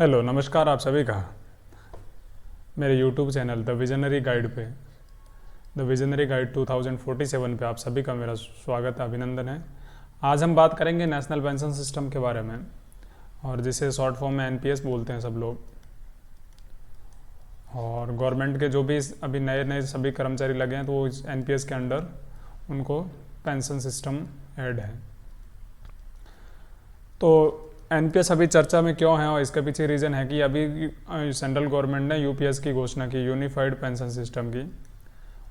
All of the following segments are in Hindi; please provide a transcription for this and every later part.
हेलो, नमस्कार आप सभी का मेरे YouTube channel the visionary guide पे द विजनरी गाइड 2047 पे आप सभी का मेरा स्वागत है, अभिनंदन है। आज हम बात करेंगे नेशनल पेंशन सिस्टम के बारे में, और जिसे शॉर्ट फॉर्म में एनपीएस बोलते हैं सब लोग। और गवर्नमेंट के जो भी अभी नए नए सभी कर्मचारी लगे हैं तो वो इस एनपीएस के अंडर उनको पेंशन सिस्टम ऐड है। तो एनपीएस अभी चर्चा में क्यों है, और इसके पीछे रीज़न है कि अभी सेंट्रल गवर्नमेंट ने यूपीएस की घोषणा की, यूनिफाइड पेंशन सिस्टम की।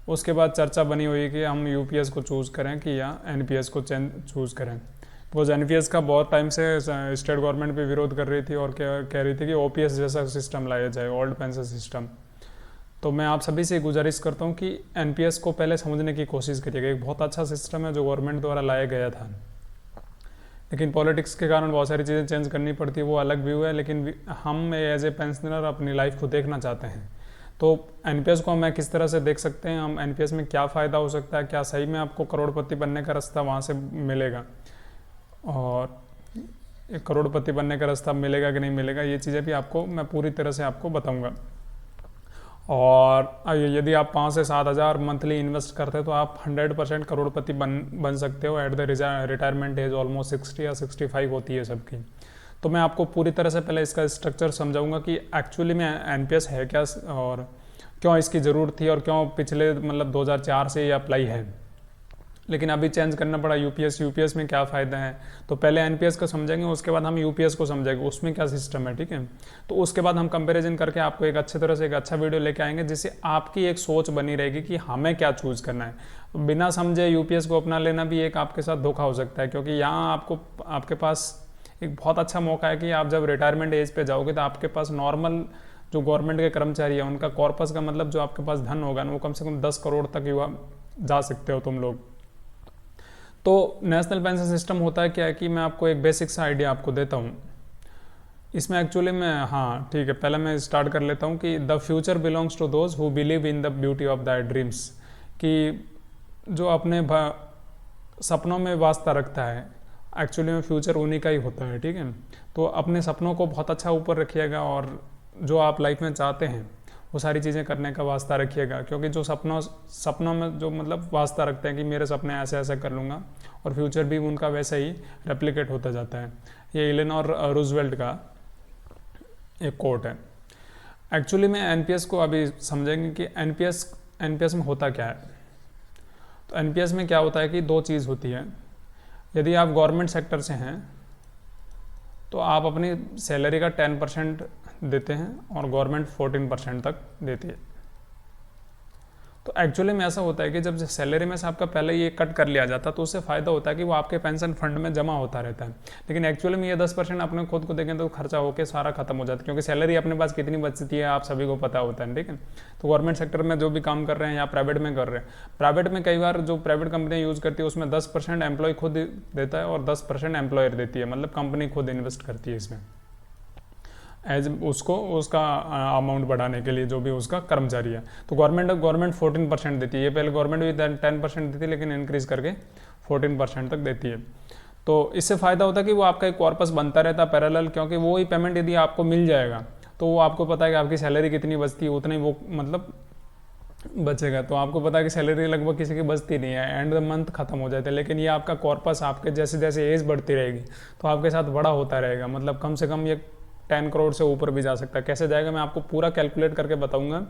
उसके बाद चर्चा बनी हुई कि हम यूपीएस को चूज़ करें कि या एनपीएस को चूज़ करें। बिकॉज एनपीएस का बहुत टाइम से स्टेट गवर्नमेंट भी विरोध कर रही थी और कह रही थी कि ओपीएस जैसा सिस्टम लाया जाए, ओल्ड पेंशन सिस्टम। तो मैं आप सभी से गुजारिश करता हूँ कि एनपीएस को पहले समझने की कोशिश करिएगा। एक बहुत अच्छा सिस्टम है जो गवर्नमेंट द्वारा लाया गया था, लेकिन पॉलिटिक्स के कारण बहुत सारी चीज़ें चेंज करनी पड़ती है, वो अलग व्यू है। लेकिन हम एज ए पेंशनर अपनी लाइफ को देखना चाहते हैं, तो एनपीएस को हमें किस तरह से देख सकते हैं, हम एनपीएस में क्या फ़ायदा हो सकता है, क्या सही में आपको करोड़पति बनने का रास्ता वहाँ से मिलेगा, और एक करोड़पति बनने का रास्ता मिलेगा कि नहीं मिलेगा, ये चीज़ें भी आपको मैं पूरी तरह से आपको बताऊँगा। और यदि आप 5 से 7 हज़ार मंथली इन्वेस्ट करते हैं तो आप 100% करोड़पति बन सकते हो at the retirement age. Almost 60 या 65 होती है सबकी। तो मैं आपको पूरी तरह से पहले इसका स्ट्रक्चर समझाऊंगा कि एक्चुअली में एनपीएस है क्या, और क्यों इसकी ज़रूरत थी, और क्यों पिछले 2004 से ये अप्लाई है, लेकिन अभी चेंज करना पड़ा यूपीएस में क्या फ़ायदा है। तो पहले एनपीएस को समझेंगे, उसके बाद हम यूपीएस को समझेंगे उसमें क्या सिस्टम है, ठीक है। तो उसके बाद हम कंपैरिजन करके आपको एक अच्छे तरह से एक अच्छा वीडियो लेके आएंगे, जिससे आपकी एक सोच बनी रहेगी कि हमें क्या चूज़ करना है। बिना समझे यूपीएस को अपना लेना भी एक आपके साथ धोखा हो सकता है, क्योंकि यहाँ आपके पास एक बहुत अच्छा मौका है कि आप जब रिटायरमेंट एज पे जाओगे तो आपके पास नॉर्मल जो गवर्नमेंट के कर्मचारी है उनका कॉर्पस का मतलब जो आपके पास धन होगा ना, वो कम से कम 10 करोड़ तक युवा जा सकते हो तुम लोग। तो नेशनल पेंशन सिस्टम होता है क्या है कि मैं आपको एक बेसिक सा आइडिया आपको देता हूँ इसमें। एक्चुअली मैं ठीक है, पहले मैं स्टार्ट कर लेता हूँ कि the future belongs to those who believe in the beauty of the dreams, कि जो अपने सपनों में वास्ता रखता है, एक्चुअली में फ्यूचर उन्हीं का ही होता है, ठीक है। तो अपने सपनों को बहुत अच्छा ऊपर रखिएगा, और जो आप लाइफ में चाहते हैं वो सारी चीज़ें करने का वास्ता रखिएगा, क्योंकि जो सपनों में जो वास्ता रखते हैं कि मेरे सपने ऐसे ऐसे कर लूँगा, और फ्यूचर भी उनका वैसे ही रेप्लिकेट होता जाता है। ये इलेनोर रूजवेल्ट का एक कोट है। एक्चुअली में एनपीएस को अभी समझेंगे कि एनपीएस में होता क्या है। तो एनपीएस में क्या होता है कि दो चीज़ होती है। यदि आप गवर्नमेंट सेक्टर से हैं तो आप अपनी सैलरी का 10% देते हैं और गवर्नमेंट 14% तक देती है। तो एक्चुअली में ऐसा होता है कि जब सैलरी में से आपका पहले ये कट कर लिया जाता है तो उससे फ़ायदा होता है कि वो आपके पेंशन फंड में जमा होता रहता है। लेकिन एक्चुअली में ये 10% अपने खुद को देखें तो खर्चा होकर सारा खत्म हो जाता है, क्योंकि सैलरी अपने पास कितनी बचती है आप सभी को पता होता है, ठीक है। तो गवर्नमेंट सेक्टर में जो भी काम कर रहे हैं या प्राइवेट में कर रहे हैं, प्राइवेट में कई बार जो प्राइवेट कंपनियाँ यूज़ करती है उसमें 10% एम्प्लॉय खुद देता है और 10% एम्प्लॉयर देती है, मतलब कंपनी खुद इन्वेस्ट करती है इसमें एज उसका अमाउंट बढ़ाने के लिए, जो भी उसका कर्मचारी है। तो गवर्नमेंट 14% देती है। ये पहले गवर्नमेंट भी 10% देती है, लेकिन इंक्रीज करके 14% तक देती है। तो इससे फ़ायदा होता है कि वो आपका एक कॉर्पस बनता रहता है पैरेलल, क्योंकि वो ही पेमेंट यदि आपको मिल जाएगा तो वो आपको पता है कि आपकी सैलरी कितनी बचती है, उतना ही वो बचेगा। तो आपको पता है कि सैलरी लगभग किसी की बचती नहीं है, एंड द मंथ खत्म हो जाता है। लेकिन ये आपका कॉर्पस आपके जैसे जैसे एज बढ़ती रहेगी तो आपके साथ बड़ा होता रहेगा, मतलब कम से कम ये 10 करोड़ से ऊपर भी जा सकता है। कैसे जाएगा मैं आपको पूरा कैलकुलेट करके बताऊंगा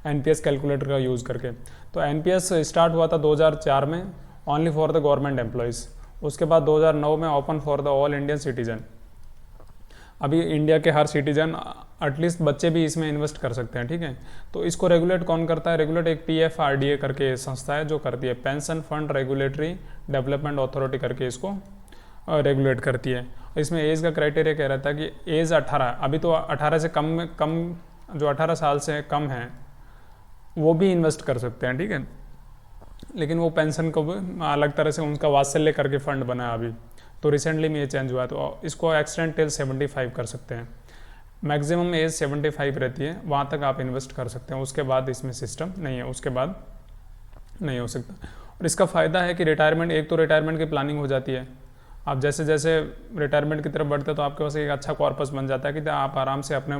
एनपीएस कैलकुलेटर का यूज़ करके। तो एनपीएस स्टार्ट हुआ था 2004 में only for the government employees. उसके बाद 2009 में open for the all Indian citizen. अभी इंडिया के हर सिटीजन एटलीस्ट बच्चे भी इसमें इन्वेस्ट कर सकते हैं, ठीक है। तो इसको रेगुलेट कौन करता है? रेगुलेट एक पीएफआरडीए करके संस्था है जो करती है, pension fund regulatory development authority करके इसको रेगुलेट करती है। इसमें एज का क्राइटेरिया क्या रहता है कि एज 18, अभी तो 18 से कम जो 18 साल से कम है वो भी इन्वेस्ट कर सकते हैं, ठीक है। लेकिन वो पेंशन को भी अलग तरह से उनका वात्सल्य करके फंड बना है अभी, तो रिसेंटली में ये चेंज हुआ है। तो इसको एक्सटेंड टिल 75 कर सकते हैं। मैक्सिमम एज 75 रहती है, वहाँ तक आप इन्वेस्ट कर सकते हैं। उसके बाद इसमें सिस्टम नहीं है, उसके बाद नहीं हो सकता। और इसका फ़ायदा है कि रिटायरमेंट, एक तो रिटायरमेंट की प्लानिंग हो जाती है, आप जैसे जैसे रिटायरमेंट की तरफ बढ़ते हो तो आपके पास एक अच्छा कॉर्पस बन जाता है कि आप आराम से अपने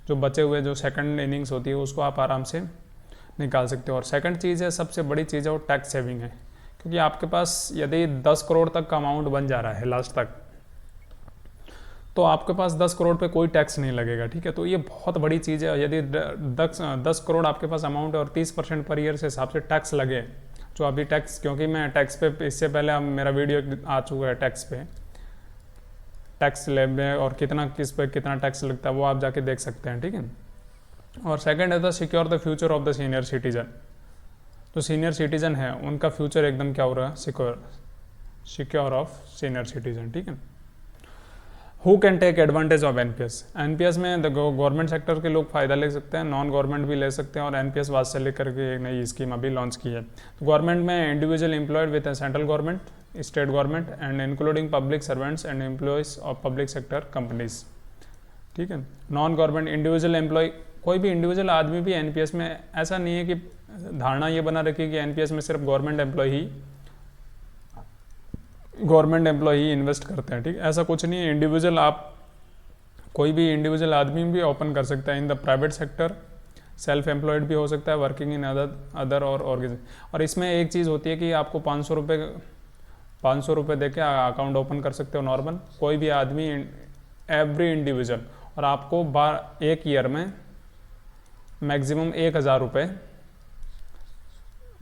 जो बचे हुए जो सेकंड इनिंग्स होती है उसको आप आराम से निकाल सकते हो। और सेकंड चीज़ है, सबसे बड़ी चीज़ है वो टैक्स सेविंग है, क्योंकि आपके पास यदि 10 करोड़ तक का अमाउंट बन जा रहा है लास्ट तक, तो आपके पास 10 करोड़ पे कोई टैक्स नहीं लगेगा, ठीक है। तो ये बहुत बड़ी चीज़ है। यदि 10 करोड़ आपके पास अमाउंट है और 30% पर ईयर से हिसाब से टैक्स लगे, जो अभी टैक्स, क्योंकि मैं टैक्स पे इससे पहले मेरा वीडियो आ चुका है टैक्स पे, टैक्स स्लैब में और कितना किस पे कितना टैक्स लगता है वो आप जाके देख सकते हैं, ठीक है। और सेकंड है the secure the future of the senior citizen. जो सीनियर सिटीजन है उनका फ्यूचर एकदम क्या हो रहा है, सिक्योर ऑफ सीनियर सिटीजन, ठीक है। Who can take advantage of NPS. NPS में गवर्नमेंट सेक्टर के लोग फायदा ले सकते हैं, नॉन गवर्नमेंट भी ले सकते हैं, और एनपीएस वात्सल्य करके एक नई स्कीम अभी लॉन्च की है। तो गवर्नमेंट में individual employed with central government, state government and including public servants and employees of public sector companies, ठीक है। नॉन गवर्नमेंट इंडिविजुअल एम्प्लॉय, कोई भी इंडिविजुअल आदमी भी एनपीएस में, ऐसा नहीं है कि धारणा ये बना रखी कि एनपीएस में सिर्फ गवर्नमेंट एम्प्लॉय ही इन्वेस्ट करते हैं, ठीक है। ऐसा कुछ नहीं है। इंडिविजुअल आप कोई भी इंडिविजुअल आदमी भी ओपन कर सकता है in the private sector, self employed भी हो सकता है, वर्किंग इन अदर और ऑर्गेनाइजेशन। और इसमें एक चीज़ होती है कि आपको 500 रुपये दे के अकाउंट ओपन कर सकते हो नॉर्मल, कोई भी आदमी, एवरी इंडिविजुअल। और आपको एक ईयर में मैक्सिमम 1000 रुपये,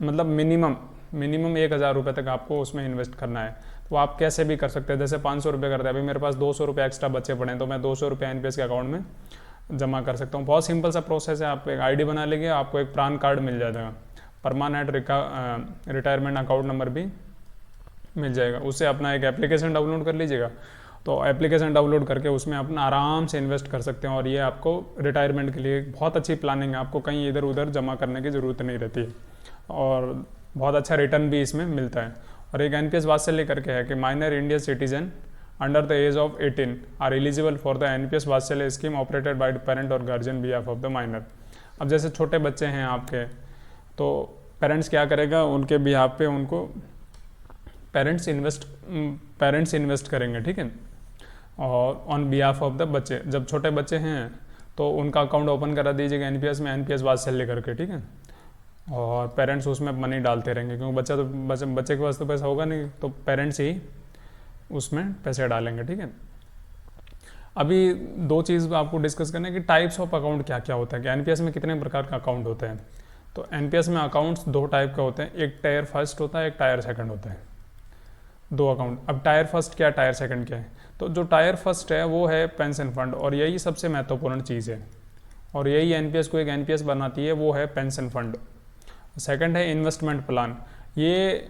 मतलब मिनिमम 1000 रुपये तक आपको उसमें इन्वेस्ट करना है। तो आप कैसे भी कर सकते हैं, जैसे 500 रुपये करते हैं, अभी मेरे पास 200 रुपये एक्स्ट्रा बचे पड़े हैं, तो मैं 200 रुपये एनपीएस के अकाउंट में जमा कर सकता हूँ। बहुत सिंपल सा प्रोसेस है। आप एक आईडी बना लेंगे, आपको एक पैन कार्ड मिल जाएगा, परमानेंट रिटायरमेंट अकाउंट नंबर भी मिल जाएगा, उससे अपना एक एप्लीकेशन डाउनलोड कर लीजिएगा। तो एप्लीकेशन डाउनलोड करके उसमें अपना आराम से इन्वेस्ट कर सकते हैं, और ये आपको रिटायरमेंट के लिए बहुत अच्छी प्लानिंग है। आपको कहीं इधर उधर जमा करने की ज़रूरत नहीं रहती है, और बहुत अच्छा रिटर्न भी इसमें मिलता है। और एक एनपीएस वात्सल्य करके है कि minor Indian citizen under the age of 18 are eligible for the NPS Vatsalya scheme operated by parent और guardian behalf of the minor. अब जैसे छोटे बच्चे हैं आपके, तो पेरेंट्स क्या करेगा, उनके बिहाफ पे उनको पेरेंट्स इन्वेस्ट करेंगे, ठीक है, और ऑन बिहाफ ऑफ द बच्चे। जब छोटे बच्चे हैं तो उनका अकाउंट ओपन करा दीजिएगा एनपीएस में, एनपीएस वात्सल्य करके, ठीक है। और पेरेंट्स उसमें मनी डालते रहेंगे, क्योंकि बच्चे के पास तो पैसा होगा नहीं, तो पेरेंट्स ही उसमें पैसे डालेंगे, ठीक है। अभी दो चीज़ आपको डिस्कस करना है कि टाइप्स ऑफ अकाउंट क्या क्या होता है, कि एनपीएस में कितने प्रकार का अकाउंट होते हैं। तो एनपीएस में अकाउंट्स 2 टाइप का होते हैं, एक टायर फर्स्ट होता है, एक टायर सेकंड होता है, 2 अकाउंट। अब टायर फर्स्ट क्या है, टायर सेकंड क्या है। तो जो टायर फर्स्ट है वो है पेंशन फंड, और यही सबसे महत्वपूर्ण चीज़ है, और यही एनपीएस को एक एनपीएस बनाती है, वो है पेंशन फंड। सेकंड है इन्वेस्टमेंट प्लान। ये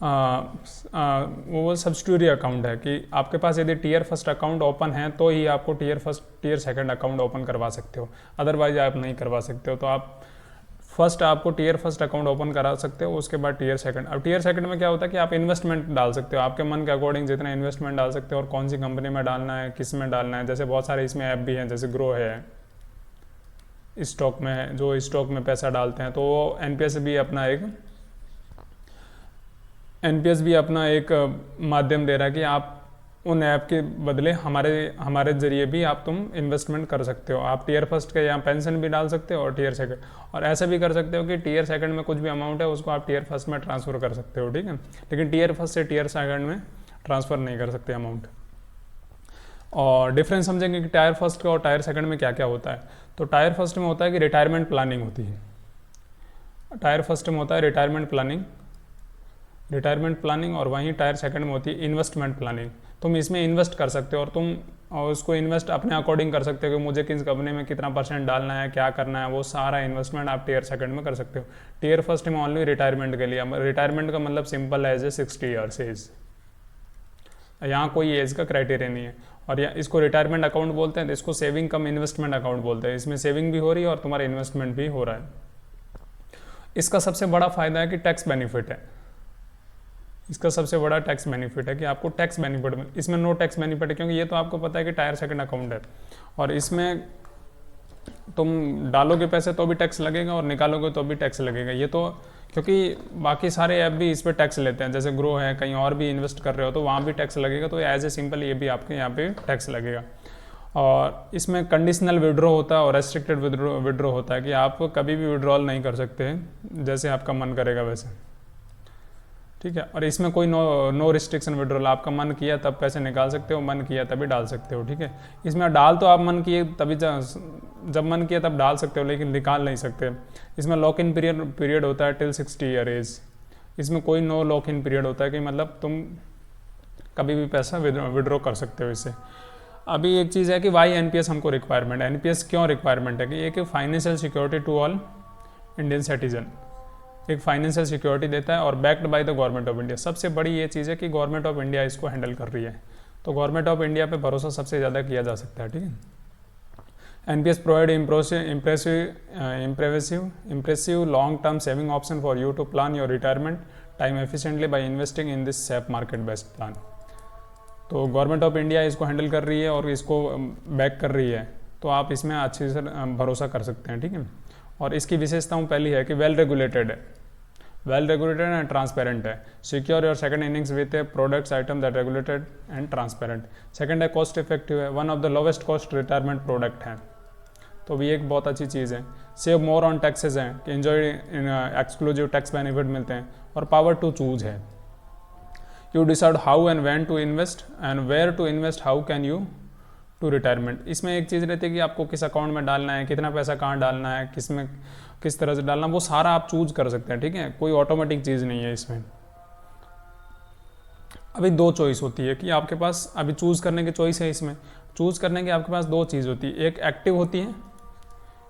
वो सब्सिट्यूरी अकाउंट है कि आपके पास यदि टीयर फर्स्ट अकाउंट ओपन है तो ही आपको टीयर सेकंड अकाउंट ओपन करवा सकते हो, अदरवाइज आप नहीं करवा सकते हो। तो आपको टीयर फर्स्ट अकाउंट ओपन करा सकते हो, उसके बाद टीयर सेकंड। अब टीयर सेकंड में क्या होता है कि आप इन्वेस्टमेंट डाल सकते हो, आपके मन के अकॉर्डिंग जितना इन्वेस्टमेंट डाल सकते हो, और कौन सी कंपनी में डालना है, किस में डालना है। जैसे बहुत सारे इसमें ऐप भी हैं, जैसे ग्रो है, स्टॉक में, जो स्टॉक में पैसा डालते हैं, तो वो एनपीएस भी अपना एक माध्यम दे रहा है कि आप उन ऐप के बदले हमारे जरिए भी तुम इन्वेस्टमेंट कर सकते हो। आप टीयर फर्स्ट के यहाँ पेंशन भी डाल सकते हो, और टीयर सेकंड, और ऐसे भी कर सकते हो कि टीयर सेकंड में कुछ भी अमाउंट है उसको आप टीयर फर्स्ट में ट्रांसफ़र कर सकते हो, ठीक है। लेकिन टीयर फर्स्ट से टीयर सेकंड में ट्रांसफ़र नहीं कर सकते अमाउंट। और डिफरेंस समझेंगे कि टायर फर्स्ट का और टायर सेकंड में क्या क्या होता है। तो टायर फर्स्ट में होता है कि रिटायरमेंट प्लानिंग होती है, टायर फर्स्ट में होता है रिटायरमेंट प्लानिंग, और वहीं टायर सेकंड में होती है इन्वेस्टमेंट प्लानिंग। तुम इसमें इन्वेस्ट कर सकते हो, और तुम उसको इन्वेस्ट अपने अकॉर्डिंग कर सकते हो कि मुझे किस कंपनी में कितना % डालना है, क्या करना है, वो सारा इन्वेस्टमेंट आप टीयर सेकंड में कर सकते हो। टीयर फर्स्ट में ओनली रिटायरमेंट के लिए, रिटायरमेंट का मतलब simple age a 60 years age, यहाँ कोई एज का क्राइटेरिया नहीं है। और इसको रिटायरमेंट अकाउंट बोलते हैं, तो इसको सेविंग कम इन्वेस्टमेंट अकाउंट बोलते हैं। इसमें सेविंग भी हो रही है और तुम्हारा इन्वेस्टमेंट भी हो रहा है। इसका सबसे बड़ा फायदा है कि टैक्स बेनिफिट है, इसका सबसे बड़ा टैक्स बेनिफिट है कि आपको टैक्स बेनिफिट, इसमें नो टैक्स बेनिफिट है, क्योंकि ये तो आपको पता है कि टायर सेकंड अकाउंट है, और इसमें तुम डालोगे पैसे तो भी टैक्स लगेगा और निकालोगे तो भी टैक्स लगेगा। ये तो क्योंकि बाकी सारे ऐप भी इस पर टैक्स लेते हैं, जैसे ग्रो है, कहीं और भी इन्वेस्ट कर रहे हो तो वहाँ भी टैक्स लगेगा, तो एज ए सिंपल ये भी आपके यहाँ पे टैक्स लगेगा। और इसमें कंडीशनल विड्रॉ होता है और रेस्ट्रिक्टेड विड्रॉ होता है कि आप कभी भी विड्रॉल नहीं कर सकते हैं, जैसे आपका मन करेगा वैसे, ठीक है। और इसमें कोई नो रिस्ट्रिक्शन विड्रॉल, आपका मन किया तब पैसे निकाल सकते हो, मन किया तभी डाल सकते हो, ठीक है। इसमें डाल तो आप मन किए तभी जब मन किया तब डाल सकते हो, लेकिन निकाल नहीं सकते। इसमें लॉक इन पीरियड होता है टिल 60 ईयर एज। इसमें कोई नो लॉक इन पीरियड होता है कि मतलब तुम कभी भी पैसा विड्रॉ कर सकते हो इससे। अभी एक चीज़ है कि वाई एनपीएस हमको रिक्वायरमेंट है। एनपीएस क्यों रिक्वायरमेंट है कि एक financial security to all Indian citizen, एक फाइनेंशियल सिक्योरिटी देता है और backed by the government of India. सबसे बड़ी ये चीज़ है कि गवर्नमेंट ऑफ इंडिया इसको हैंडल कर रही है, तो गवर्नमेंट ऑफ इंडिया पे भरोसा सबसे ज़्यादा किया जा सकता है, ठीक है। NPS provide impressive long term saving option for you to plan your retirement time efficiently by investing in this safe market based plan. तो गवर्नमेंट ऑफ इंडिया इसको हैंडल कर रही है और इसको बैक कर रही है, तो आप इसमें अच्छे से भरोसा कर सकते हैं, ठीक है। और इसकी विशेषताओं पहली है कि वेल रेगुलेटेड एंड ट्रांसपेरेंट है। Secure your second innings with A products item that regulated and transparent. Second है कॉस्ट इफेक्टिव है, one of the lowest cost retirement product है, तो भी एक बहुत अच्छी चीज़ है। सेव मोर ऑन टैक्सेस हैं कि एंजॉय एक्सक्लूसिव टैक्स बेनिफिट मिलते हैं। और पावर टू चूज है, you decide how and when to invest and where to invest, how can you to retirement. इसमें एक चीज़ रहती है कि आपको किस अकाउंट में डालना है, कितना पैसा कहाँ डालना है, किस तरह से डालना, वो सारा आप चूज कर सकते हैं, ठीक है। कोई ऑटोमेटिक चीज़ नहीं है इसमें। अभी दो चॉइस होती है कि आपके पास अभी चूज़ करने की चॉइस है। इसमें चूज़ करने की आपके पास दो चीज़ होती है, एक एक्टिव होती है,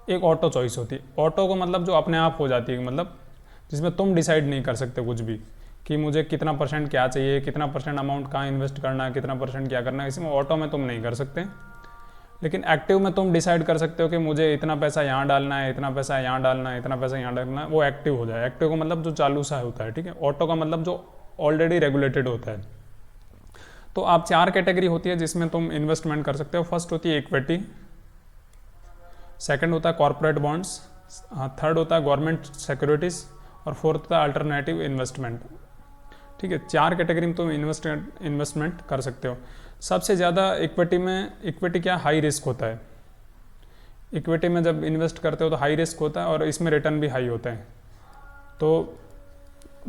एक ऑटो चॉइस होती है। ऑटो को मतलब जो अपने आप हो जाती है, मतलब जिसमें तुम डिसाइड नहीं कर सकते कुछ भी कि मुझे कितना % क्या चाहिए, कितना % अमाउंट कहाँ इन्वेस्ट करना है, कितना % क्या करना है, इसमें ऑटो में तुम नहीं कर सकते। लेकिन एक्टिव में तुम डिसाइड कर सकते हो कि मुझे इतना पैसा यहाँ डालना है, इतना पैसा यहाँ डालना है, इतना पैसा यहाँ डालना है, वो एक्टिव हो जाए। एक्टिव का मतलब जो चालू सा होता है, ठीक है। ऑटो का मतलब जो ऑलरेडी रेगुलेटेड होता है। तो आप 4 कैटेगरी होती है जिसमें तुम इन्वेस्टमेंट कर सकते हो। फर्स्ट होती है इक्विटी, सेकंड होता है कॉर्पोरेट बॉन्ड्स, थर्ड होता है गवर्नमेंट सिक्योरिटीज़ और फोर्थ होता है अल्टरनेटिव इन्वेस्टमेंट, ठीक है। 4 कैटेगरी में तुम इन्वेस्टमेंट कर सकते हो। सबसे ज़्यादा इक्विटी क्या हाई रिस्क होता है। इक्विटी में जब इन्वेस्ट करते हो तो हाई रिस्क होता है और इसमें रिटर्न भी हाई होता है। तो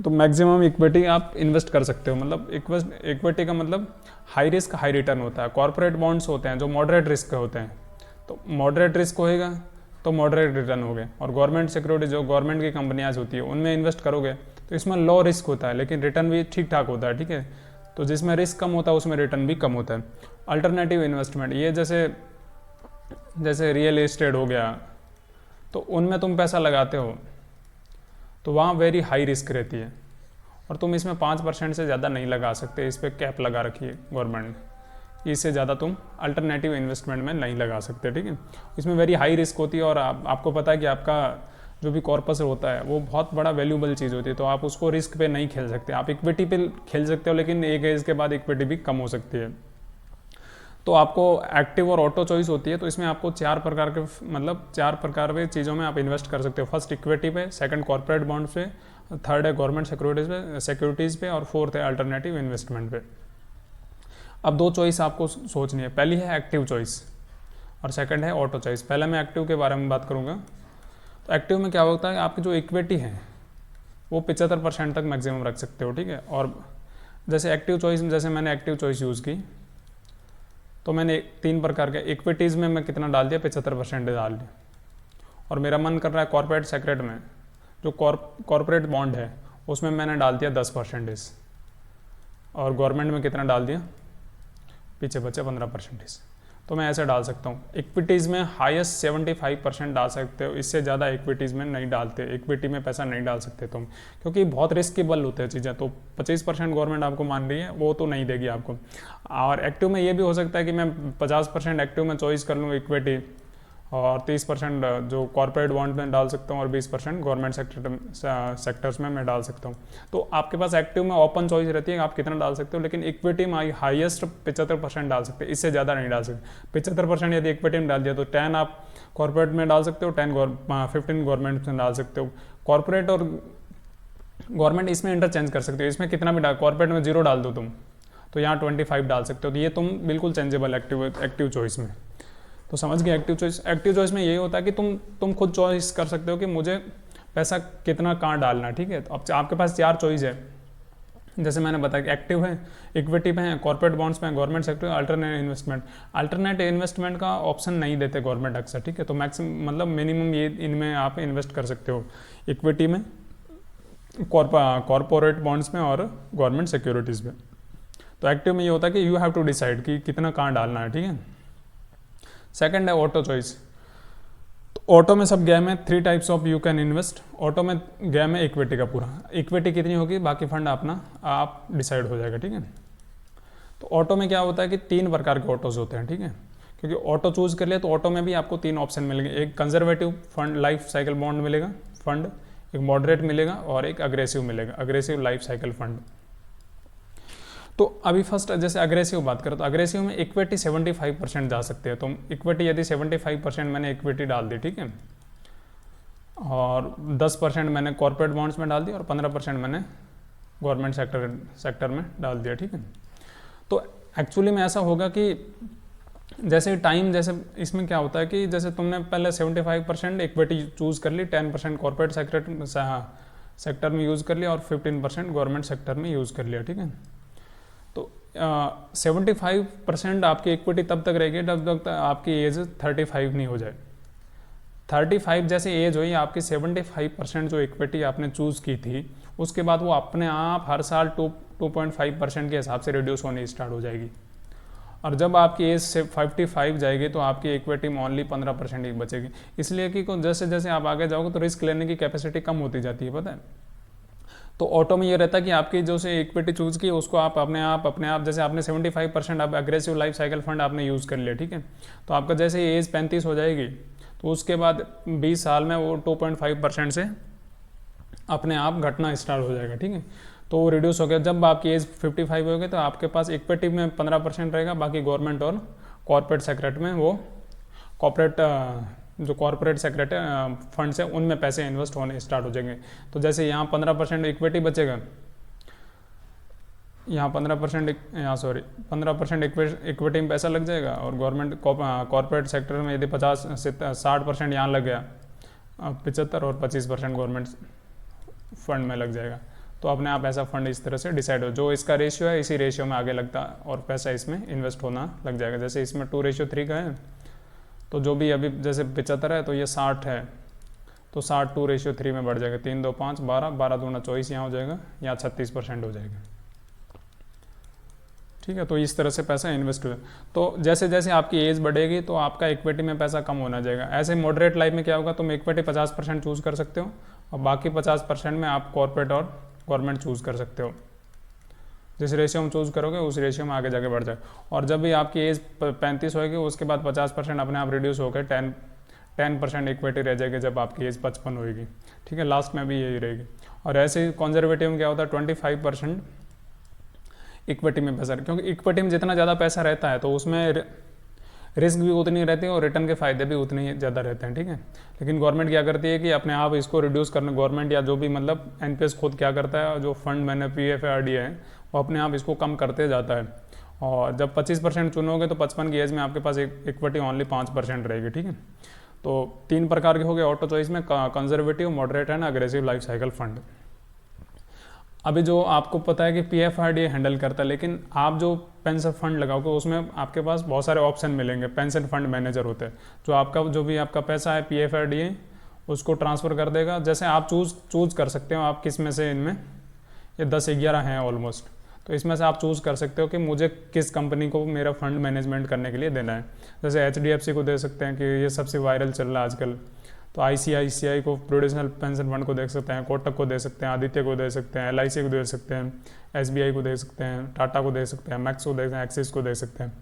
मैक्सिमम इक्विटी आप इन्वेस्ट कर सकते हो, मतलब इक्विटी का मतलब हाई रिस्क हाई रिटर्न होता है। कॉर्पोरेट बॉन्ड्स होते हैं जो मॉडरेट रिस्क होते हैं, तो मॉडरेट रिस्क होएगा तो मॉडरेट रिटर्न हो गए। और गवर्नमेंट सिक्योरिटी जो गवर्नमेंट की कंपनियाँ होती है उनमें इन्वेस्ट करोगे तो इसमें लो रिस्क होता है लेकिन रिटर्न भी ठीक ठाक होता है, ठीक है। तो जिसमें रिस्क कम होता है उसमें रिटर्न भी कम होता है। अल्टरनेटिव इन्वेस्टमेंट ये जैसे रियल एस्टेट हो गया, तो उनमें तुम पैसा लगाते हो तो वहाँ वेरी हाई रिस्क रहती है और तुम इसमें 5% से ज़्यादा नहीं लगा सकते। इस पर कैप लगा रखी है गवर्नमेंट ने, इससे ज़्यादा तुम अल्टरनेटिव इन्वेस्टमेंट में नहीं लगा सकते, ठीक है। इसमें वेरी हाई रिस्क होती है और आपको पता है कि आपका जो भी कॉर्पस होता है वो बहुत बड़ा वैल्यूबल चीज़ होती है, तो आप उसको रिस्क पे नहीं खेल सकते। आप इक्विटी पे खेल सकते हो लेकिन एक एज के बाद इक्विटी भी कम हो सकती है। तो आपको एक्टिव और ऑटो चॉइस होती है, तो इसमें आपको 4 प्रकार के चीज़ों में आप इन्वेस्ट कर सकते हो। फर्स्ट इक्विटी पे, सेकंड कॉर्पोरेट बॉन्ड्स पे, थर्ड है गवर्नमेंट सिक्योरिटीज़ पे और फोर्थ है अल्टरनेटिव इन्वेस्टमेंट पे। अब 2 चॉइस आपको सोचनी है, पहली है एक्टिव चॉइस और सेकंड है ऑटो चॉइस। पहले मैं एक्टिव के बारे में बात करूँगा। तो एक्टिव में क्या होता है, आपकी जो इक्विटी है वो 75% तक मैक्सिमम रख सकते हो, ठीक है। और जैसे एक्टिव चॉइस में, जैसे मैंने एक्टिव चॉइस यूज़ की तो मैंने 3 प्रकार के इक्विटीज़ में मैं कितना डाल दिया, 75% डाल दिया। और मेरा मन कर रहा है कॉर्पोरेट सेक्रेट में जो कॉर्पोरेट बॉन्ड है उसमें मैंने डाल दिया 10%। और गवर्नमेंट में कितना डाल दिया, पीछे बचे 15%। तो मैं ऐसे डाल सकता हूँ। इक्विटीज़ में हाईएस्ट 75% डाल सकते हो, इससे ज़्यादा इक्विटीज़ में नहीं डालते। इक्विटी में पैसा नहीं डाल सकते तुम, क्योंकि बहुत रिस्केबल होते हैं चीज़ें। तो 25% गवर्नमेंट आपको मान रही है, वो तो नहीं देगी आपको। और एक्टिव में ये भी हो सकता है कि मैं 50% एक्टिव में चॉइस कर लूँ इक्विटी और 30% जो कॉर्पोरेट बॉन्ड में डाल सकता हूँ और 20% गवर्नमेंट सेक्टर्स में मैं डाल सकता हूँ। तो आपके पास एक्टिव में ओपन चॉइस रहती है आप कितना डाल सकते हो, लेकिन इक्विटी में हाईएस्ट 75% डाल सकते हैं, इससे ज़्यादा नहीं डाल सकते। 75% यदि इक्विटी में डाल दिया तो 10 आप कॉर्पोरेट में डाल सकते हो, 15 गवर्नमेंट में डाल सकते हो। कॉर्पोरेट और गवर्नमेंट इसमें इंटरचेंज कर सकते हो, इसमें कितना भी डाल, कॉर्पोरेट में 0 डाल दो तुम तो यहाँ 25 डाल सकते हो। तो ये तुम बिल्कुल चेंजेबल एक्टिव चॉइस में। तो समझ गए एक्टिव चॉइस में यही होता है कि तुम खुद चॉइस कर सकते हो कि मुझे पैसा कितना कहाँ डालना है, ठीक है। तो अब आपके पास 4 चॉइस है, जैसे मैंने बताया कि एक्टिव है, इक्विटी पे है, कॉर्पोरेट बॉन्ड्स में, गवर्नमेंट सेक्टर, अल्टरनेट इन्वेस्टमेंट का ऑप्शन नहीं देते गवर्नमेंट अक्सर, ठीक है। तो मैक्सिमम मतलब मिनिमम ये इनमें आप इन्वेस्ट कर सकते हो, इक्विटी में, कॉर्पोरेट बॉन्ड्स में और गवर्नमेंट सिक्योरिटीज़ में। तो एक्टिव में ये होता है कि यू हैव टू डिसाइड कि कितना कहाँ डालना है, ठीक है। सेकंड है ऑटो चॉइस। तो ऑटो में सब गेम है, 3 types of you can invest. Auto में गेम है इक्विटी का पूरा, इक्विटी कितनी होगी बाकी फंड अपना आप डिसाइड हो जाएगा, ठीक है। तो ऑटो में क्या होता है कि 3 प्रकार के ऑटोज होते हैं, ठीक है। क्योंकि ऑटो चूज कर लिया तो ऑटो में भी आपको 3 ऑप्शन मिलेंगे, एक conservative fund life cycle bond मिलेगा फंड, एक मॉडरेट मिलेगा और एक अग्रेसिव मिलेगा, अग्रेसिव लाइफ साइकिल फंड। तो अभी फर्स्ट जैसे अग्रेसिव बात करें तो अग्रेसिव में इक्विटी 75% जा सकते हैं। तो इक्विटी यदि 75% मैंने इक्विटी डाल दी, ठीक है, और 10% मैंने कॉर्पोरेट बॉन्ड्स में डाल दिया और 15% मैंने गवर्नमेंट सेक्टर में डाल दिया, ठीक है। तो एक्चुअली में ऐसा होगा कि जैसे टाइम, जैसे इसमें क्या होता है कि जैसे तुमने पहले 75% इक्विटी चूज़ कर ली, 10% कॉर्पोरेट सेक्टर में यूज़ कर लिया और 15% गवर्नमेंट सेक्टर में यूज़ कर लिया, ठीक है। तो 75% आपकी इक्विटी तब तक रहेगी जब तक आपकी एज 35 नहीं हो जाए। 35 जैसे एज हुई आपकी, 75% जो इक्विटी आपने चूज़ की थी उसके बाद वो अपने आप हर साल 2.5% के हिसाब से रिड्यूस होनी स्टार्ट हो जाएगी। और जब आपकी एज से 55 जाएगी तो आपकी इक्विटी में ओनली 15% ही बचेगी। इसलिए कि जैसे जैसे आप आगे जाओगे तो रिस्क लेने की कैपेसिटी कम होती जाती है, पता है। तो ऑटो में ये रहता है कि आपकी जो से इक्विटी चूज़ की उसको आप अपने आप जैसे आपने 75% आप अग्रेसिव लाइफ साइकिल फंड आपने यूज़ कर लिया, ठीक है। तो आपका जैसे एज 35 हो जाएगी तो उसके बाद 20 साल में वो 2.5% से अपने आप घटना स्टार्ट हो जाएगा, ठीक है। तो वो रिड्यूस हो गया। जब आपकी एज 55 हो गई तो आपके पास इक्विटी में 15% रहेगा, बाकी गवर्नमेंट और कॉर्पोरेट सेक्टर में वो जो कॉर्पोरेट सेक्रेट फंड से उनमें पैसे इन्वेस्ट होने स्टार्ट हो जाएंगे। तो जैसे यहाँ 15% इक्विटी बचेगा, यहाँ 15% इक्विटी में पैसा लग जाएगा और गवर्नमेंट कॉर्पोरेट सेक्टर में यदि 50 से 60% यहाँ लग गया, 75 और 25% गवर्नमेंट फंड में लग जाएगा। तो अपने आप ऐसा फंड इस तरह से डिसाइड हो, जो इसका रेशियो है इसी रेशियो में आगे लगता और पैसा इसमें इन्वेस्ट होना लग जाएगा। जैसे इसमें 2:3 का है, तो जो भी अभी जैसे 75 है तो ये 60 है, तो 60 2:3 में बढ़ जाएगा, 3 2 5 12 12 दूना 24 यहाँ हो जाएगा, यहाँ 36% हो जाएगा, ठीक है। तो इस तरह से पैसा इन्वेस्ट हो। तो जैसे जैसे आपकी एज बढ़ेगी तो आपका इक्विटी में पैसा कम होना जाएगा। ऐसे मॉडरेट लाइफ में क्या होगा, तुम इक्विटी 50% चूज़ कर सकते हो और बाकी 50% में आप कॉर्पोरेट और गवर्नमेंट चूज़ कर सकते हो। जिस रेशियो में चूज़ करोगे उस रेशियो में आगे जाके बढ़ जाए। और जब भी आपकी एज 35 होगी उसके बाद 50% अपने आप रिड्यूस होकर 10% इक्विटी रह जाएगी जब आपकी एज 55 होगी, ठीक है। लास्ट में भी यही रहेगी। और ऐसे ही कंजर्वेटिव में क्या होता है, 25% इक्विटी में पैसा, क्योंकि इक्विटी में जितना ज़्यादा पैसा रहता है तो उसमें रिस्क भी उतनी रहती है और रिटर्न के फायदे भी उतने ही ज़्यादा रहते हैं, ठीक है। लेकिन गवर्नमेंट क्या करती है कि अपने आप इसको रिड्यूस करना, गवर्नमेंट या जो भी मतलब एनपीएस खुद क्या करता है, जो फंड मैंने पीएफआरडीए है वो अपने आप इसको कम करते जाता है। और जब 25% चुनोगे तो 55 की एज में आपके पास इक्विटी ओनली 5% रहेगी, ठीक है। तो 3 प्रकार के हो गए ऑटो चॉइस में, conservative, moderate and aggressive life cycle fund. अभी जो आपको पता है कि पीएफआरडीए हैंडल करता है, लेकिन आप जो पेंशन फंड लगाओगे उसमें आपके पास बहुत सारे ऑप्शन मिलेंगे। पेंशन फंड मैनेजर होते हैं जो भी आपका पैसा है पीएफआरडीए उसको ट्रांसफ़र कर देगा। जैसे आप चूज़ कर सकते हो आप किस में से, इनमें ये 10-11 हैं ऑलमोस्ट, तो इसमें से आप चूज़ कर सकते हो कि मुझे किस कंपनी को मेरा फंड मैनेजमेंट करने के लिए देना है। जैसे एचडीएफसी को दे सकते हैं कि ये सबसे वायरल चल रहा है आजकल, तो आईसीआईसीआई को, प्रोविडेंशियल पेंशन फंड को दे सकते हैं, कोटक को दे सकते हैं, आदित्य को दे सकते हैं, एलआईसी को दे सकते हैं, एसबीआई को दे सकते हैं, टाटा को दे सकते हैं, मैक्स को दे सकते हैं, एक्सिस को दे सकते हैं।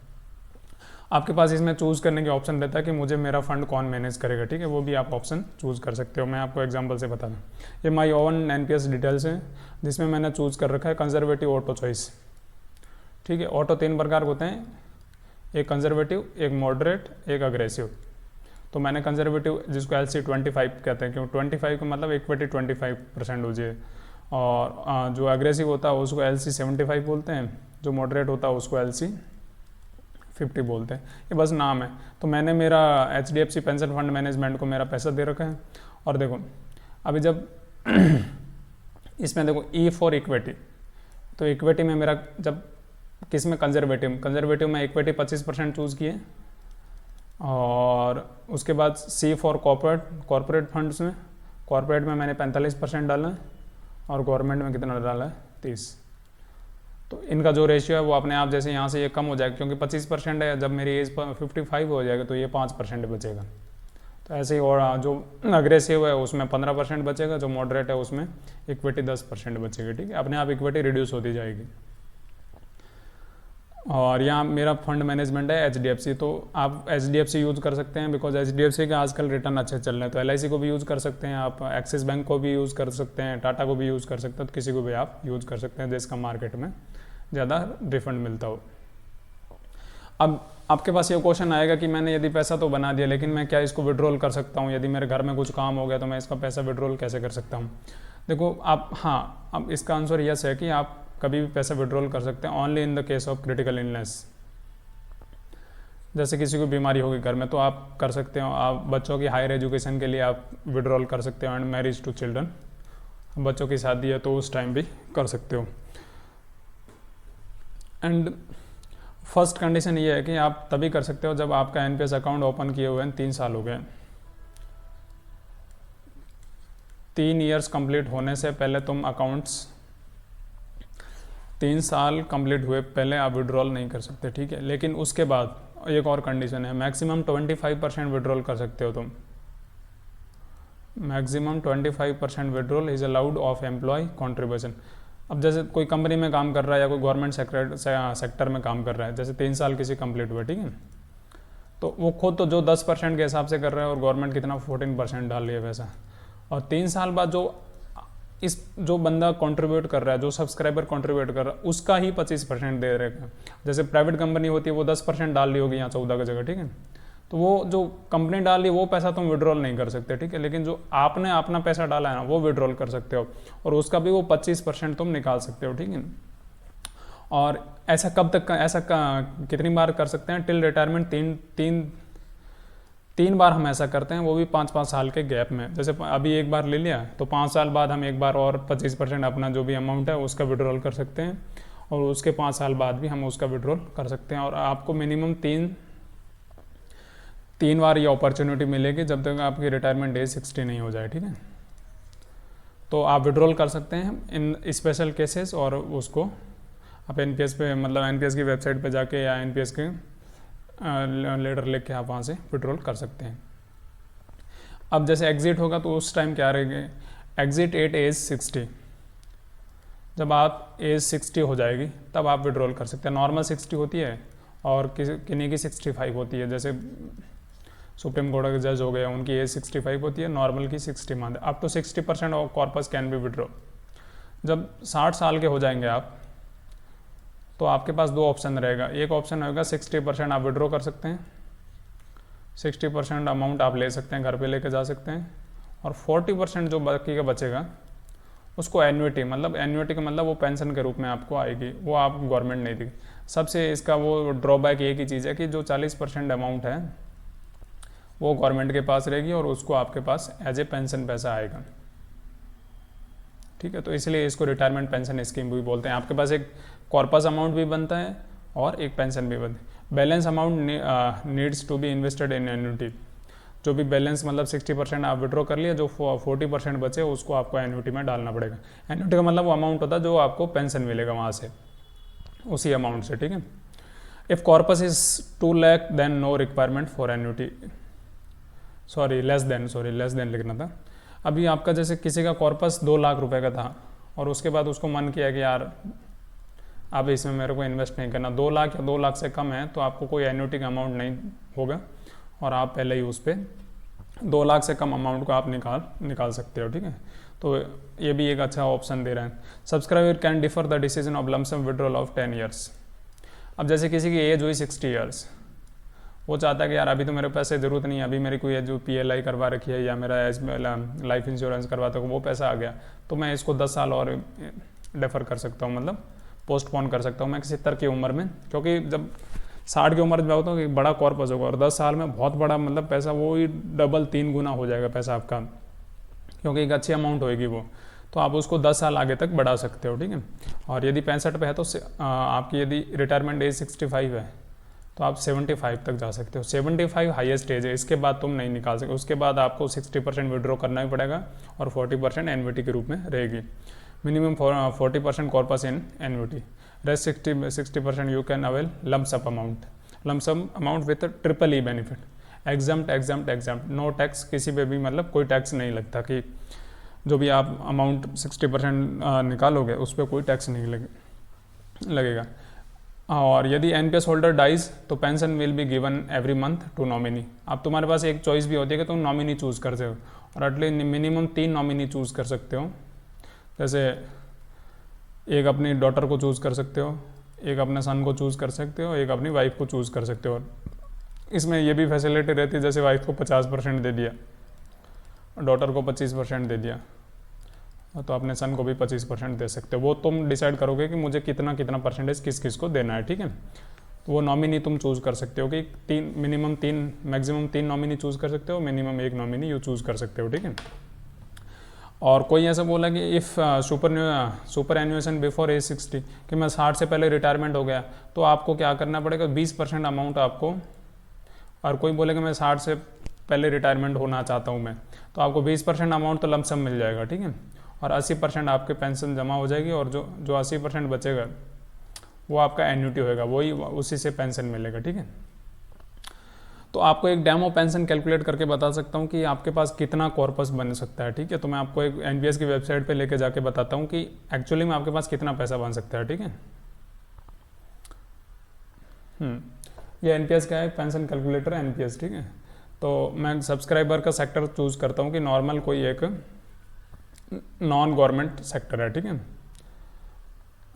आपके पास इसमें चूज़ करने के ऑप्शन रहता है कि मुझे मेरा फंड कौन मैनेज करेगा, ठीक है, वो भी आप ऑप्शन चूज़ कर सकते हो। मैं आपको एग्जांपल से बता दूँ, ये माई ओन एनपीएस डिटेल्स है जिसमें मैंने चूज़ कर रखा है कंजर्वेटिव ऑटो चॉइस, ठीक है। ऑटो 3 प्रकार के होते हैं, एक कंजर्वेटिव, एक मॉडरेट, एक अग्रेसिव। तो मैंने कंजर्वेटिव, जिसको LC 25 कहते हैं, क्यों 25 का मतलब इक्विटी 25% हो जाए, और जो अग्रेसिव होता है उसको LC 75 बोलते हैं, जो मॉडरेट होता है उसको LC 50 बोलते हैं। ये बस नाम है। तो मैंने मेरा HDFC पेंशन फंड मैनेजमेंट को मेरा पैसा दे रखा है। और देखो अभी जब इसमें देखो E फॉर इक्विटी, तो इक्विटी में मेरा जब किस में कंजर्वेटिव में इक्विटी 25% चूज़ किए, और उसके बाद C फॉर कॉर्पोरेट फंड्स में, कॉर्पोरेट में मैंने 45% डाला है, और गवर्नमेंट में कितना डाला है 30। तो इनका जो रेशियो है वो अपने आप जैसे यहाँ से ये कम हो जाएगा, क्योंकि 25% है, जब मेरी एज 55 हो जाएगा तो ये 5% बचेगा। तो ऐसे ही, और जो अग्रेसिव है उसमें 15% बचेगा, जो मॉडरेट है उसमें इक्विटी 10% बचेगी, ठीक है। अपने आप इक्विटी रिड्यूस होती जाएगी। और यहाँ मेरा फंड मैनेजमेंट है HDFC, तो आप HDFC यूज़ कर सकते हैं, बिकॉज HDFC के आजकल रिटर्न अच्छे चल रहे हैं। तो LIC को भी यूज़ कर सकते हैं आप, एक्सिस बैंक को भी यूज़ कर सकते हैं, टाटा को भी यूज़ कर सकते हैं, तो किसी को भी आप यूज़ कर सकते हैं जिसका मार्केट में ज़्यादा रिफंड मिलता हो। अब आपके पास ये क्वेश्चन आएगा कि मैंने यदि पैसा तो बना दिया, लेकिन मैं क्या इसको विड्रॉल कर सकता हूँ? यदि मेरे घर में कुछ काम हो गया तो मैं इसका पैसा विड्रॉल कैसे कर सकता हूँ? देखो आप, हाँ, अब इसका आंसर यस है कि आप कभी भी पैसा विड्रॉल कर सकते हैं, only in the case of critical illness. जैसे किसी को बीमारी होगी घर में तो आप कर सकते हो। आप बच्चों की हायर एजुकेशन के लिए आप विड्रॉल कर सकते हो, एंड मैरिज टू चिल्ड्रन, बच्चों की शादी है तो उस टाइम भी कर सकते हो। एंड फर्स्ट कंडीशन ये है कि आप तभी कर सकते हो जब आपका एनपीएस अकाउंट ओपन किए हुए हैं 3 साल हो गए। 3 ईयर्स कंप्लीट होने से पहले तुम अकाउंट्स 3 साल कंप्लीट हुए पहले आप विड्रॉल नहीं कर सकते, ठीक है। लेकिन उसके बाद एक और कंडीशन है, मैक्सिमम 25% विड्रॉल कर सकते हो तुम। Maximum 25% withdrawal is allowed of employ contribution. अब जैसे कोई कंपनी में काम कर रहा है या कोई गवर्नमेंट सेक्टर में काम कर रहा है, जैसे 3 साल किसी कंप्लीट हुए, ठीक है, तो वो खुद तो जो 10% के हिसाब से कर रहा है, और गवर्नमेंट कितना 14% डाल रही है पैसा। और 3 साल बाद जो बंदा कंट्रीब्यूट कर रहा है, जो सब्सक्राइबर कंट्रीब्यूट कर रहा है, उसका ही 25% दे रहे हैं। जैसे प्राइवेट कंपनी होती है वो 10% डाल रही होगी यहाँ 14 की जगह, ठीक है, तो वो जो कंपनी डाल रही है वो पैसा तुम विड्रॉल नहीं कर सकते, ठीक है। लेकिन जो आपने अपना पैसा डाला है ना वो विड्रॉल कर सकते हो, और उसका भी वो 25% तुम निकाल सकते हो, ठीक है। और ऐसा कब तक, कितनी बार कर सकते हैं? Till retirement. तीन बार हम ऐसा करते हैं, वो भी 5-5 साल के गैप में। जैसे अभी एक बार ले लिया तो 5 साल बाद हम एक बार और 25% अपना जो भी अमाउंट है उसका विड्रॉल कर सकते हैं, और उसके 5 साल बाद भी हम उसका विड्रॉल कर सकते हैं। और आपको मिनिमम 3 बार ये अपॉर्चुनिटी मिलेगी जब तक आपकी रिटायरमेंट एज 60 नहीं हो जाए, ठीक है। तो आप विड्रॉल कर सकते हैं इन स्पेशल केसेस, और उसको आप एनपीएस पे, मतलब एनपीएस की वेबसाइट पे जाके या एनपीएस के लेटर लेके आप वहाँ से विड्रॉल कर सकते हैं। अब जैसे एग्जिट होगा तो उस टाइम क्या रहेंगे? Exit at age 60। जब आप एज 60 हो जाएगी तब आप विड्रॉल कर सकते हैं। नॉर्मल 60 होती है और किन्हीं की 65 होती है। जैसे सुप्रीम कोर्ट के जज हो गए, उनकी एज 65 होती है, नॉर्मल की 60 month. Up to 60% of corpus can be withdraw. जब 60 साल के हो जाएंगे आप, तो आपके पास 2 ऑप्शन रहेगा। एक ऑप्शन होगा 60% आप विड्रॉ कर सकते हैं, 60% अमाउंट आप ले सकते हैं, घर पे लेके जा सकते हैं, और 40% जो बाकी का बचेगा उसको एन्युटी, मतलब एन्युटी का मतलब वो पेंशन के रूप में आपको आएगी, वो आप गवर्नमेंट नहीं देगी। सबसे इसका वो ड्रॉबैक एक ही चीज़ है कि जो 40% अमाउंट है वो गवर्नमेंट के पास रहेगी और उसको आपके पास एज ए पेंशन पैसा आएगा, ठीक है। तो इसलिए इसको रिटायरमेंट पेंशन स्कीम भी बोलते हैं। आपके पास एक कॉर्पस अमाउंट भी बनता है और एक पेंशन भी बनती है। Balance amount needs to be invested in annuity. जो भी बैलेंस, मतलब 60% आप विड्रॉ कर लिया, जो 40% बचे उसको आपको एन्युटी में डालना पड़ेगा। एन्युटी का मतलब वो अमाउंट होता है जो आपको पेंशन मिलेगा वहाँ से, उसी अमाउंट से, ठीक है। If corpus is 2 lakh then no requirement for annuity, less than लिखना था। अभी आपका जैसे किसी का कॉर्पस 2 लाख रुपए का था और उसके बाद उसको मन किया कि यार अब इसमें मेरे को इन्वेस्ट नहीं करना। 2 लाख या 2 लाख से कम है तो आपको कोई एन्युटी का अमाउंट नहीं होगा और आप पहले ही उस पर 2 लाख से कम अमाउंट को आप निकाल सकते हो, ठीक है। तो ये भी एक अच्छा ऑप्शन दे रहा है। Subscriber can differ the decision of lump sum withdrawal of 10 years. अब जैसे किसी की एज हुई 60 ईयर्स, वो चाहता है कि यार अभी तो मेरे पैसे ज़रूरत नहीं है, अभी मेरी कोई जो PLI करवा रखी है या मेरा लाइफ इंश्योरेंस करवाता हूँ वो पैसा आ गया, तो मैं इसको 10 साल और डेफर कर सकता हूँ, मतलब पोस्टपोन कर सकता हूँ मैं किसी 70 की उम्र में, क्योंकि जब 60 की उम्र में होता हूँ कि बड़ा कॉर्पस होगा और 10 साल में बहुत बड़ा मतलब पैसा वो ही डबल 3 गुना हो जाएगा पैसा आपका, क्योंकि एक अच्छी अमाउंट होएगी वो, तो आप उसको 10 साल आगे तक बढ़ा सकते हो, ठीक है। और यदि 65 पे है तो आपकी यदि रिटायरमेंट एज 65 है तो आप 75 तक जा सकते हो। 75 हाईएस्ट एज है, इसके बाद तुम नहीं निकाल सकते, उसके बाद आपको 60% विड्रॉ करना ही पड़ेगा और 40% एनविटी के रूप में रहेगी। Minimum 40% corpus in annuity, rest 60% you can avail lump sum amount with triple E benefit, exempt, no tax, किसी पे भी मतलब कोई टैक्स नहीं लगता कि जो भी आप अमाउंट 60% निकालोगे उस पर कोई टैक्स नहीं लगेगा। और यदि NPS होल्डर डाइज तो pension will be given every month to nominee. अब तुम्हारे पास एक चॉइस भी होती है कि तुम नॉमिनी चूज़ करते हो और एटलीस्ट मिनिमम 3 नॉमिनी चूज़ कर सकते हो। जैसे एक अपनी डॉटर को चूज़ कर सकते हो, एक अपने सन को चूज़ कर सकते हो, एक अपनी वाइफ को चूज़ कर सकते हो। इसमें ये भी फैसिलिटी रहती है, जैसे वाइफ को 50% दे दिया, डॉटर को 25% दे दिया, तो अपने सन को भी 25% दे सकते हो। वो तुम डिसाइड करोगे कि मुझे कितना परसेंटेज किस किस को देना है, ठीक है। तो वो नॉमिनी तुम चूज़ कर सकते हो कि मैक्सिमम 3 नॉमिनी चूज़ कर सकते हो, मिनिमम 1 नॉमिनी यू चूज़ कर सकते हो, ठीक है। और कोई ऐसा बोला कि इफ़ सुपर एन्यूएशन बिफोर एज 60, कि मैं 60 से पहले रिटायरमेंट हो गया तो आपको क्या करना पड़ेगा, 20% अमाउंट आपको। और कोई बोले कि मैं 60 से पहले रिटायरमेंट होना चाहता हूँ मैं, तो आपको 20% अमाउंट तो लमसम मिल जाएगा, ठीक है। और 80% आपके पेंशन जमा हो जाएगी और जो 80% बचेगा वो आपका एन्युटी होएगा, वही उसी से पेंशन मिलेगा, ठीक है। तो आपको एक डेमो पेंशन कैलकुलेट करके बता सकता हूँ कि आपके पास कितना कॉर्पस बन सकता है, ठीक है। तो मैं आपको एक NPS की वेबसाइट पे लेके जाके बताता हूँ कि एक्चुअली में आपके पास कितना पैसा बन सकता है, ठीक है। ये NPS का है, पेंशन कैलकुलेटर NPS, ठीक है। तो मैं सब्सक्राइबर का सेक्टर चूज़ करता हूँ कि नॉर्मल कोई एक नॉन गवर्नमेंट सेक्टर है, ठीक है,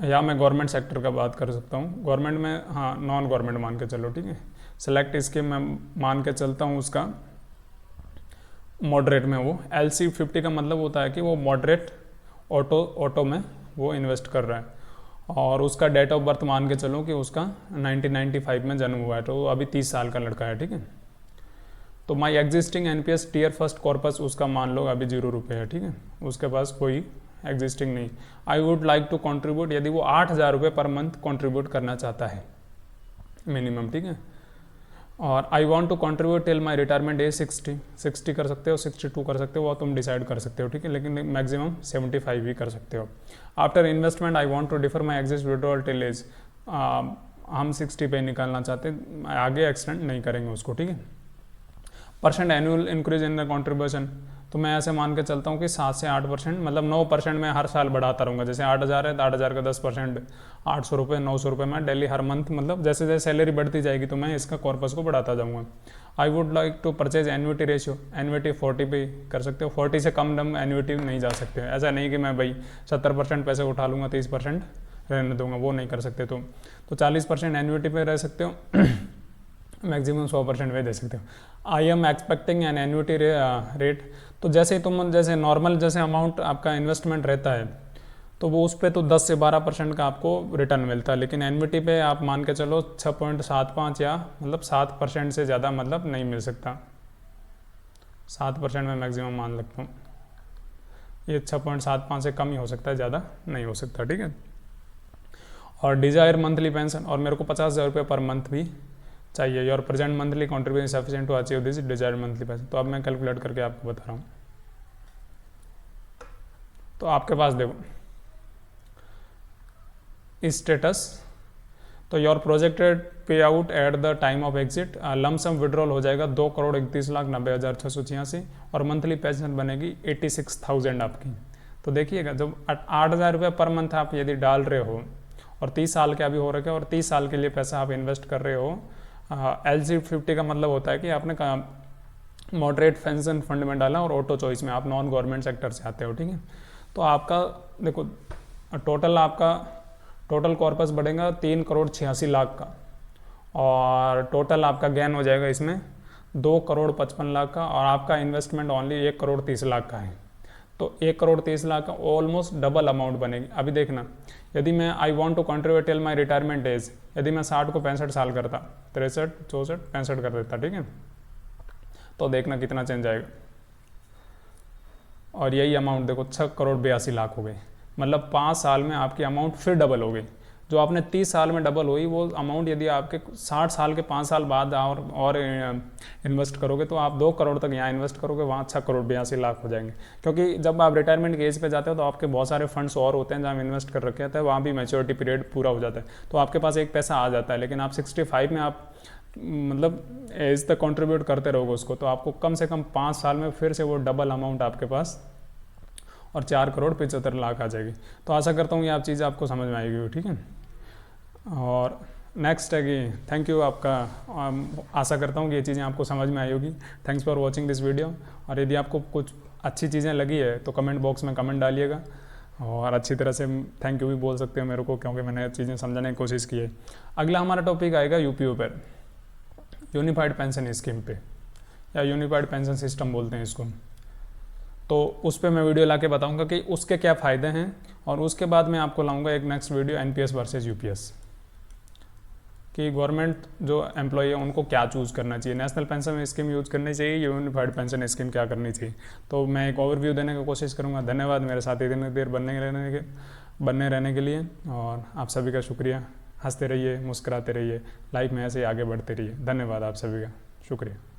या मैं गवर्नमेंट सेक्टर का बात कर सकता हूँ। गवर्नमेंट में हाँ नॉन गवर्नमेंट मान के चलो, ठीक है। सेलेक्ट स्कीम मैं मान के चलता हूँ उसका मॉडरेट में, वो LC 50 का मतलब होता है कि वो मॉडरेट ऑटो में वो इन्वेस्ट कर रहा है। और उसका डेट ऑफ बर्थ मान के चलो कि उसका 1995 में जन्म हुआ है, तो अभी 30 साल का लड़का है, ठीक है। तो my existing NPS tier first corpus उसका मान लो अभी 0 रुपये है, ठीक है, उसके पास कोई एग्जिस्टिंग नहीं। I would like to contribute, यदि वो 8,000 रुपये पर मंथ कंट्रीब्यूट करना चाहता है मिनिमम, ठीक है। और I want to contribute till my retirement age 60 कर सकते हो, 62 कर सकते हो, वो तुम डिसाइड कर सकते हो, ठीक है, लेकिन मैक्सिमम 75 ही कर सकते हो। After investment I want to defer my exit withdrawal till age, हम 60 पे निकालना चाहते हैं, आगे एक्सटेंड नहीं करेंगे उसको, ठीक है। Percent annual increase in the contribution, तो मैं ऐसे मान के चलता हूँ कि 7 से 8%, मतलब 9% मैं हर साल बढ़ाता रहूँगा। जैसे 8,000 है तो 8,000 का 10%, 800 रुपये, 900 रुपये मैं डेली हर मंथ, मतलब जैसे जैसे सैलरी बढ़ती जाएगी तो मैं इसका कॉर्पस को बढ़ाता जाऊँगा। I would like to purchase annuity ratio, annuity 40 पे कर सकते हो, 40 से कम दम एन्युटी नहीं जा सकते। ऐसा नहीं कि मैं भाई 70% पैसे उठा लूँगा, 30% रहने दूंगा, वो नहीं कर सकते तुम। तो 40% एन्युटी पे रह सकते हो, मैक्सिमम 100% वे दे सकते हो। I am expecting N annuity rate, तो जैसे तुम जैसे नॉर्मल जैसे अमाउंट आपका इन्वेस्टमेंट रहता है तो वो उस पर तो 10 से 12% का आपको रिटर्न मिलता है, लेकिन एन्युटी पे आप मान के चलो 6.75 या मतलब 7% से ज़्यादा मतलब नहीं मिल सकता। 7% में मैक्सिमम मान लगता हूँ, ये 6.75 से कम ही हो सकता है, ज़्यादा नहीं हो सकता, ठीक है। और डिजायर मंथली पेंशन, और मेरे को 50,000 रुपये पर मंथ भी चाहिए। Your present monthly contribution sufficient to achieve this desired monthly pension. तो अब मैं कैलकुलेट करके आपको बता रहा हूँ। तो आपके पास देखो स्टेटस, तो योर प्रोजेक्टेड पे out at the time of exit lump sum withdrawal हो जाएगा 2,31,90,686 और मंथली पेंशन बनेगी 86,000 आपकी। तो देखिएगा जब 8,000 रुपये पर मंथ आप यदि डाल रहे हो और 30 साल के अभी हो रखे और 30 साल के लिए पैसा आप इन्वेस्ट कर रहे हो। LC50 का मतलब होता है कि आपने मॉडरेट पेंशन फंड में डाला और ऑटो चॉइस में आप नॉन गवर्नमेंट सेक्टर से आते हो, ठीक है। तो आपका देखो टोटल कॉर्पस बढ़ेगा 3,86,00,000 का, और टोटल आपका गेन हो जाएगा इसमें 2,55,00,000 का, और आपका इन्वेस्टमेंट ओनली 1,30,00,000 का है। तो 1,30,00,000 का ऑलमोस्ट डबल अमाउंट बनेगी। अभी देखना, यदि मैं I want to contribute till my retirement age, यदि मैं 60 को 65 साल करता, 63, 64, 65 कर देता, ठीक है, तो देखना कितना चेंज आएगा। और यही अमाउंट देखो 6,82,00,000 हो गई, मतलब 5 साल में आपकी अमाउंट फिर डबल हो गई। जो आपने 30 साल में डबल हुई वो अमाउंट यदि आपके 60 साल के 5 साल बाद और इन्वेस्ट करोगे तो आप 2 करोड़ तक यहाँ इन्वेस्ट करोगे, वहाँ 6,82,00,000 हो जाएंगे। क्योंकि जब आप रिटायरमेंट के एज पे जाते हो तो आपके बहुत सारे फंड्स और होते हैं जहाँ इन्वेस्ट कर रखे होते हैं, वहाँ भी मैच्योरिटी पीरियड पूरा हो जाता है, तो आपके पास एक पैसा आ जाता है। लेकिन आप 65 में आप मतलब एज तक कंट्रीब्यूट करते रहोगे उसको, तो आपको कम से कम 5 साल में फिर से वो डबल अमाउंट आपके पास और 4,75,00,000 आ जाएगी। तो आशा करता हूँ ये आप चीज़ें आपको समझ में आएगी, ठीक है। और नेक्स्ट है कि थैंक यू आपका, आशा करता हूँ कि ये चीज़ें आपको समझ में आई होगी। Thanks for watching this video. और यदि आपको कुछ अच्छी चीज़ें लगी है तो कमेंट बॉक्स में कमेंट डालिएगा, और अच्छी तरह से थैंक यू भी बोल सकते हो मेरे को, क्योंकि मैंने चीज़ें समझाने की कोशिश की है। अगला हमारा टॉपिक आएगा यूपीओ पर, यूनिफाइड पेंशन स्कीम पे, या यूनिफाइड पेंशन सिस्टम बोलते हैं इसको। तो उस पर मैं वीडियो लाके बताऊंगा कि उसके क्या फ़ायदे हैं, और उसके बाद मैं आपको लाऊंगा एक next video NPS versus UPS, कि गवर्नमेंट जो एम्प्लॉय है उनको क्या चूज़ करना चाहिए, नेशनल पेंशन स्कीम यूज़ करनी चाहिए, यूनिफाइड पेंशन स्कीम क्या करनी चाहिए। तो मैं एक ओवरव्यू देने की कोशिश करूँगा। धन्यवाद मेरे साथ इतनी देर बने रहने के लिए, और आप सभी का शुक्रिया। हंसते रहिए, मुस्कुराते रहिए, लाइफ में ऐसे ही आगे बढ़ते रहिए। धन्यवाद आप सभी का, शुक्रिया।